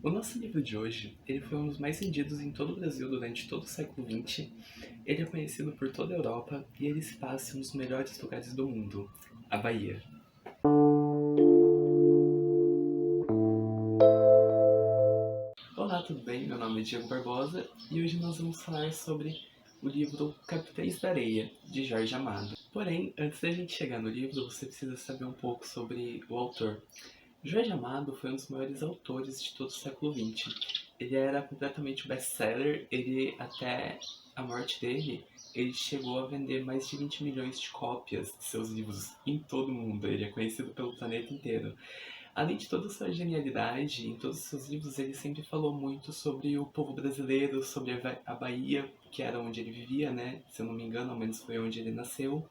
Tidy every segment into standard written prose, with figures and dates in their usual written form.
O nosso livro de hoje, ele foi um dos mais vendidos em todo o Brasil durante todo o século XX. Ele é conhecido por toda a Europa e ele se passa em um dos melhores lugares do mundo, a Bahia. Olá, tudo bem? Meu nome é Diego Barbosa e hoje nós vamos falar sobre o livro Capitães da Areia, de Jorge Amado. Porém, antes da gente chegar no livro, você precisa saber um pouco sobre o autor. Jorge Amado foi um dos maiores autores de todo o século XX. Ele era completamente best-seller, ele até a morte dele, ele chegou a vender mais de 20 milhões de cópias de seus livros em todo o mundo. Ele é conhecido pelo planeta inteiro. Além de toda a sua genialidade, em todos os seus livros ele sempre falou muito sobre o povo brasileiro, sobre a Bahia, que era onde ele vivia, né? Se eu não me engano, ao menos foi onde ele nasceu.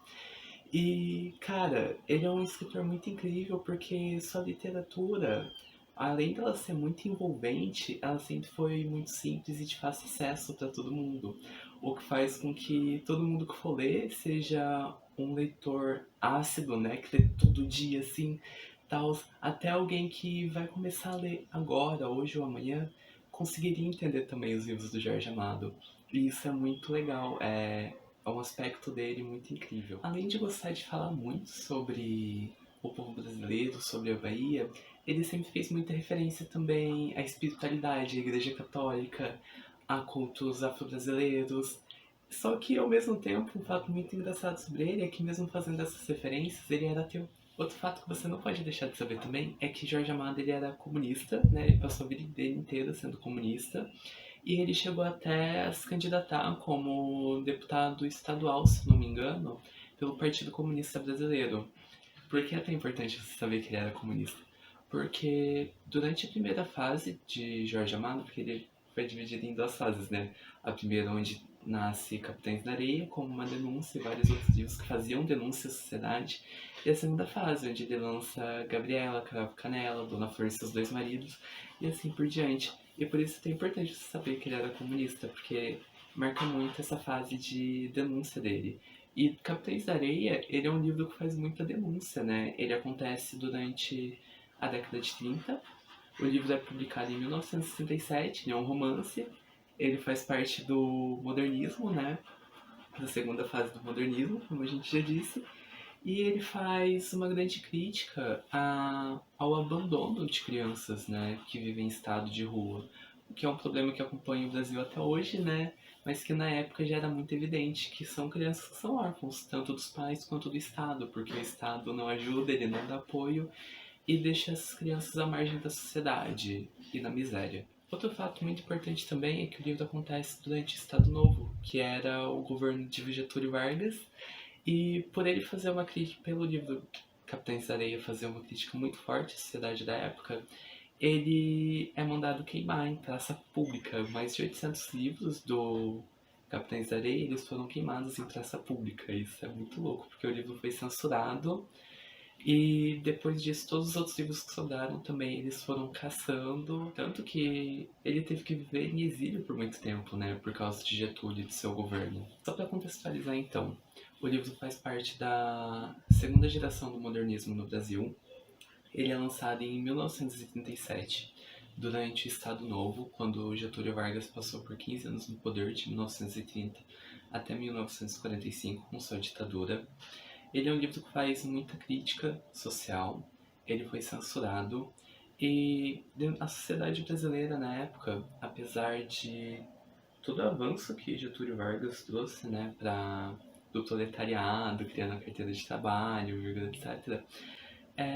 E, cara, ele é um escritor muito incrível porque sua literatura, além dela ser muito envolvente, ela sempre foi muito simples e de fácil acesso para todo mundo. O que faz com que todo mundo que for ler seja um leitor ácido, né? Que lê todo dia, assim, tal. Até alguém que vai começar a ler agora, hoje ou amanhã, conseguiria entender também os livros do Jorge Amado. E isso é muito legal. É um aspecto dele muito incrível. Além de gostar de falar muito sobre o povo brasileiro, sobre a Bahia, ele sempre fez muita referência também à espiritualidade, à Igreja Católica, a cultos afro-brasileiros. Só que, ao mesmo tempo, um fato muito engraçado sobre ele é que, mesmo fazendo essas referências, ele era ateu. Outro fato que você não pode deixar de saber também é que Jorge Amado ele era comunista, né? Ele passou a vida dele inteira sendo comunista. E ele chegou até a se candidatar como deputado estadual, se não me engano, pelo Partido Comunista Brasileiro. Por que é tão importante você saber que ele era comunista? Porque durante a primeira fase de Jorge Amado, porque ele foi dividido em duas fases, né? A primeira onde nasce Capitães da Areia, como uma denúncia e vários outros livros que faziam denúncia à sociedade. E a segunda fase, onde ele lança Gabriela, Cravo Canela, Dona Flor e seus dois maridos, e assim por diante. E por isso é importante você saber que ele era comunista, porque marca muito essa fase de denúncia dele. E Capitães da Areia, ele é um livro que faz muita denúncia, né? Ele acontece durante a década de 30. O livro é publicado em 1967, ele é um romance. Ele faz parte do modernismo, né? Da segunda fase do modernismo, como a gente já disse. E ele faz uma grande crítica ao abandono de crianças, né, que vivem em estado de rua, o que é um problema que acompanha o Brasil até hoje, né, mas que na época já era muito evidente, que são crianças que são órfãos, tanto dos pais quanto do Estado, porque o Estado não ajuda, ele não dá apoio e deixa essas crianças à margem da sociedade e na miséria. Outro fato muito importante também é que o livro acontece durante o Estado Novo, que era o governo de Getúlio Vargas, e por ele fazer uma crítica, pelo livro Capitães da Areia fazer uma crítica muito forte à sociedade da época, ele é mandado queimar em praça pública. Mais de 800 livros do Capitães da Areia eles foram queimados em praça pública. Isso é muito louco, porque o livro foi censurado e depois disso, todos os outros livros que sobraram também eles foram caçando. Tanto que ele teve que viver em exílio por muito tempo, né? Por causa de Getúlio e de seu governo. Só para contextualizar então, o livro faz parte da segunda geração do modernismo no Brasil. Ele é lançado em 1937, durante o Estado Novo, quando Getúlio Vargas passou por 15 anos no poder, de 1930 até 1945, com sua ditadura. Ele é um livro que faz muita crítica social, ele foi censurado e a sociedade brasileira na época, apesar de todo o avanço que Getúlio Vargas trouxe, né, para do proletariado, criando a carteira de trabalho, etc.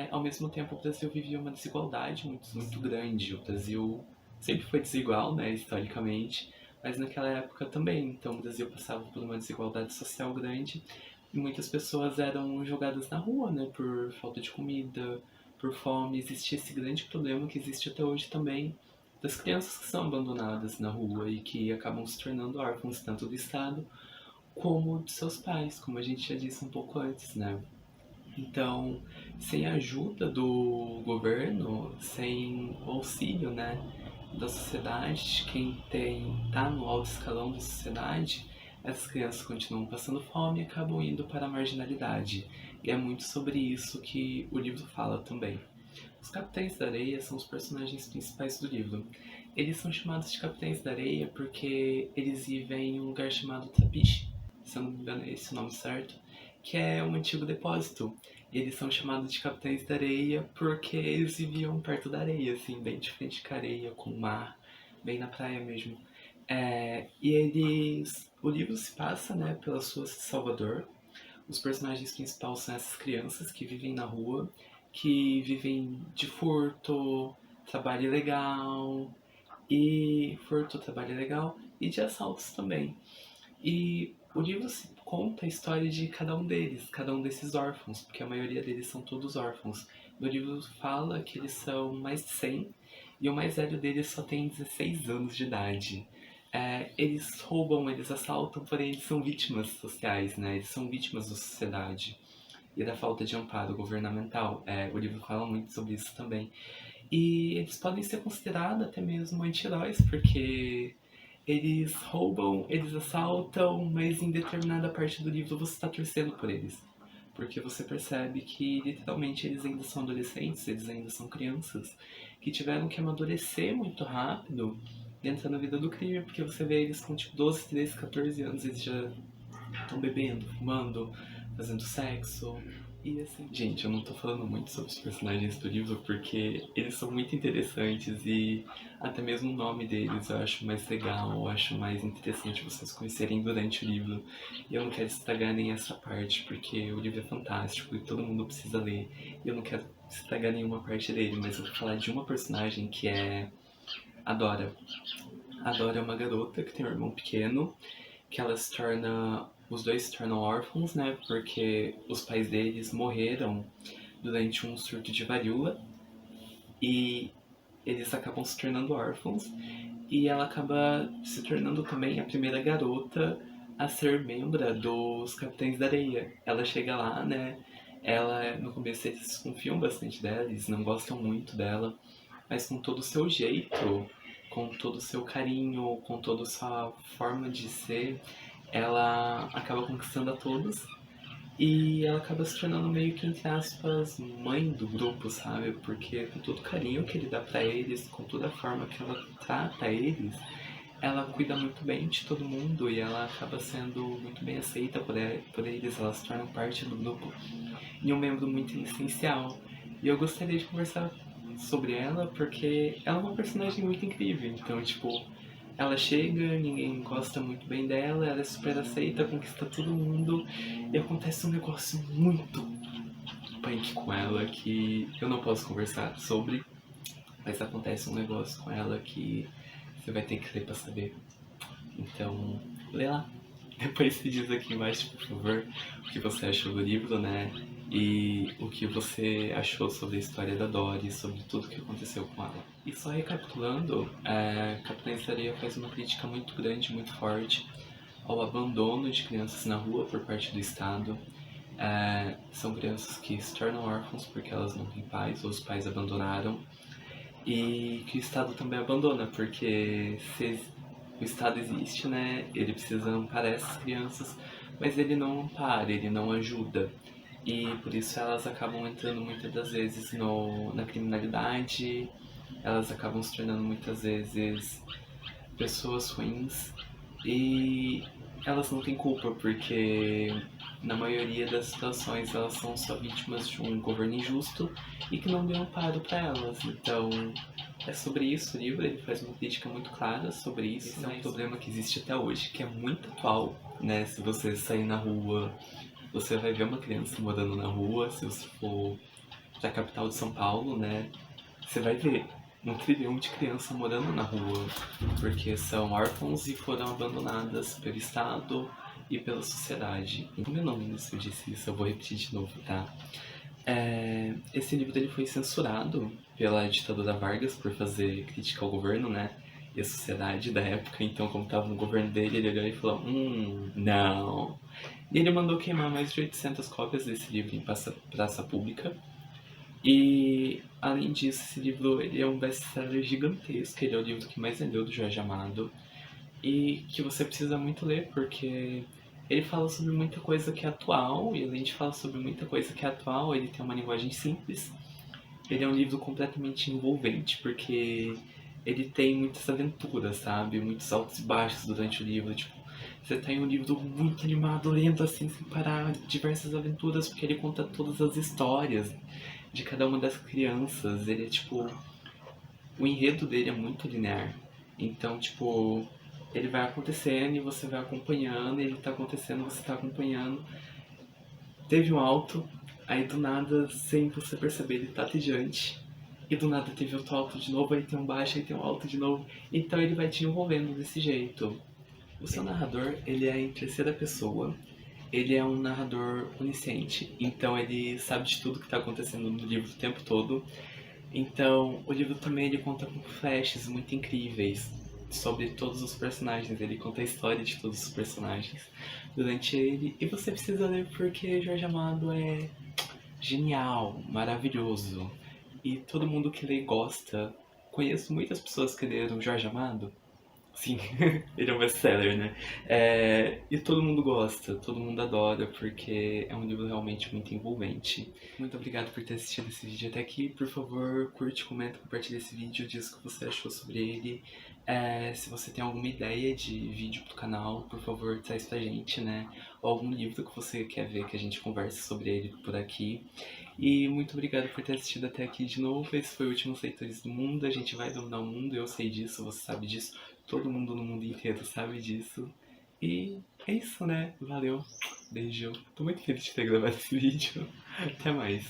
Ao mesmo tempo o Brasil vivia uma desigualdade muito grande. O Brasil sempre foi desigual, né, historicamente, mas naquela época também. Então o Brasil passava por uma desigualdade social grande e muitas pessoas eram jogadas na rua, né, por falta de comida, por fome. Existia esse grande problema que existe até hoje também das crianças que são abandonadas na rua e que acabam se tornando órfãos tanto do Estado como de seus pais, como a gente já disse um pouco antes, né? Então, sem a ajuda do governo, sem o auxílio, né, da sociedade, quem tá no alto escalão da sociedade, essas crianças continuam passando fome e acabam indo para a marginalidade. E é muito sobre isso que o livro fala também. Os Capitães da Areia são os personagens principais do livro. Eles são chamados de Capitães da Areia porque eles vivem em um lugar chamado Trapiche, se eu não me engano é esse o nome certo, que é um antigo depósito. Eles são chamados de Capitães da Areia porque eles viviam perto da areia, assim, bem de frente com a areia, com o mar, bem na praia mesmo. O livro se passa, né, pelas ruas de Salvador. Os personagens principais são essas crianças que vivem na rua, que vivem de furto, trabalho ilegal trabalho ilegal e de assaltos também. E o livro conta a história de cada um deles, cada um desses órfãos, porque a maioria deles são todos órfãos. No livro fala que eles são mais de 100 e o mais velho deles só tem 16 anos de idade. Eles roubam, eles assaltam, porém eles são vítimas sociais, né? Eles são vítimas da sociedade e da falta de amparo governamental. O livro fala muito sobre isso também. E eles podem ser considerados até mesmo anti-heróis, porque eles roubam, eles assaltam, mas em determinada parte do livro você está torcendo por eles. Porque você percebe que literalmente eles ainda são adolescentes, eles ainda são crianças, que tiveram que amadurecer muito rápido dentro da vida do crime, porque você vê eles com tipo 12, 13, 14 anos, eles já estão bebendo, fumando, fazendo sexo. E assim, gente, eu não tô falando muito sobre os personagens do livro porque eles são muito interessantes e até mesmo o nome deles eu acho mais legal, eu acho mais interessante vocês conhecerem durante o livro. E eu não quero estragar nem essa parte porque o livro é fantástico e todo mundo precisa ler. E eu não quero estragar nenhuma parte dele, mas eu vou falar de uma personagem que é a Dora. A Dora é uma garota que tem um irmão pequeno, que ela se torna os dois se tornam órfãos, né? Porque os pais deles morreram durante um surto de varíola e eles acabam se tornando órfãos. E ela acaba se tornando também a primeira garota a ser membro dos Capitães da Areia. Ela chega lá, né? Ela, no começo, eles desconfiam bastante dela, eles não gostam muito dela, mas com todo o seu jeito, com todo o seu carinho, com toda a sua forma de ser, ela acaba conquistando a todos e ela acaba se tornando meio que, entre aspas, mãe do grupo, sabe? Porque com todo o carinho que ele dá pra eles, com toda a forma que ela trata eles, ela cuida muito bem de todo mundo e ela acaba sendo muito bem aceita por eles, ela se torna parte do grupo e um membro muito essencial. E eu gostaria de conversar sobre ela porque ela é uma personagem muito incrível, então, tipo, ela chega, ninguém gosta muito bem dela, ela é super aceita, conquista todo mundo e acontece um negócio muito punk com ela que eu não posso conversar sobre, mas acontece um negócio com ela que você vai ter que ler pra saber. Então, lê lá. Depois se diz aqui embaixo, por favor, o que você achou do livro, né? E o que você achou sobre a história da Dory, sobre tudo que aconteceu com ela. E só recapitulando, Capitães da Areia faz uma crítica muito grande, muito forte ao abandono de crianças na rua por parte do Estado. São crianças que se tornam órfãos porque elas não têm pais ou os pais abandonaram. E que o Estado também abandona, porque se o Estado existe, né, ele precisa amparar essas crianças, mas ele não ampara, ele não ajuda. E por isso elas acabam entrando muitas das vezes na criminalidade, elas acabam se tornando muitas vezes pessoas ruins e elas não têm culpa porque na maioria das situações elas são só vítimas de um governo injusto e que não deu amparo para elas. Então é sobre isso o livro, ele faz uma crítica muito clara sobre isso. Esse é um problema que existe até hoje, que é muito atual, né? Se você sair na rua, você vai ver uma criança morando na rua, se você for pra capital de São Paulo, né? Você vai ver um trilhão de crianças morando na rua, porque são órfãos e foram abandonadas pelo Estado e pela sociedade. Como eu não lembro se eu disse isso, eu vou repetir de novo, tá? Esse livro ele foi censurado pela ditadura Vargas por fazer crítica ao governo, né? E a sociedade da época, então como estava no governo dele, ele olhou e falou, não. E ele mandou queimar mais de 800 cópias desse livro em praça pública. E, além disso, esse livro ele é um best-seller gigantesco, ele é o livro que mais vendeu do Jorge Amado e que você precisa muito ler, porque ele fala sobre muita coisa que é atual, e além de falar sobre muita coisa que é atual, ele tem uma linguagem simples, Ele é um livro completamente envolvente, porque ele tem muitas aventuras, sabe? Muitos altos e baixos durante o livro. Tipo, você tem um livro muito animado, lendo assim, sem parar, diversas aventuras, porque ele conta todas as histórias de cada uma das crianças. Ele é tipo. O enredo dele é muito linear. Então, tipo, ele vai acontecendo e você vai acompanhando, ele tá acontecendo, você tá acompanhando. Teve um alto, aí do nada, sem você perceber, ele tá adiante. E do nada teve outro alto de novo, aí tem um baixo, aí tem um alto de novo. Então ele vai te envolvendo desse jeito. O seu narrador, ele é em terceira pessoa. Ele é um narrador onisciente, então ele sabe de tudo que está acontecendo no livro o tempo todo. Então, o livro também ele conta com flashes muito incríveis sobre todos os personagens. Ele conta a história de todos os personagens durante ele. E você precisa ler porque Jorge Amado é genial, maravilhoso. E todo mundo que lê gosta. Conheço muitas pessoas que leram Jorge Amado. Sim, ele é um best-seller, né? E todo mundo gosta, todo mundo adora, porque é um livro realmente muito envolvente. Muito obrigado por ter assistido esse vídeo até aqui. Por favor, curte, comenta, compartilha esse vídeo, diz o que você achou sobre ele. Se você tem alguma ideia de vídeo pro canal, por favor, traz pra gente, né? Ou algum livro que você quer ver que a gente converse sobre ele por aqui. E muito obrigado por ter assistido até aqui de novo. Esse foi o Últimos Leitores do Mundo. A gente vai dominar o mundo, eu sei disso, você sabe disso. Todo mundo no mundo inteiro sabe disso. E é isso, né? Valeu. Beijo. Tô muito feliz de ter gravado esse vídeo. Até mais.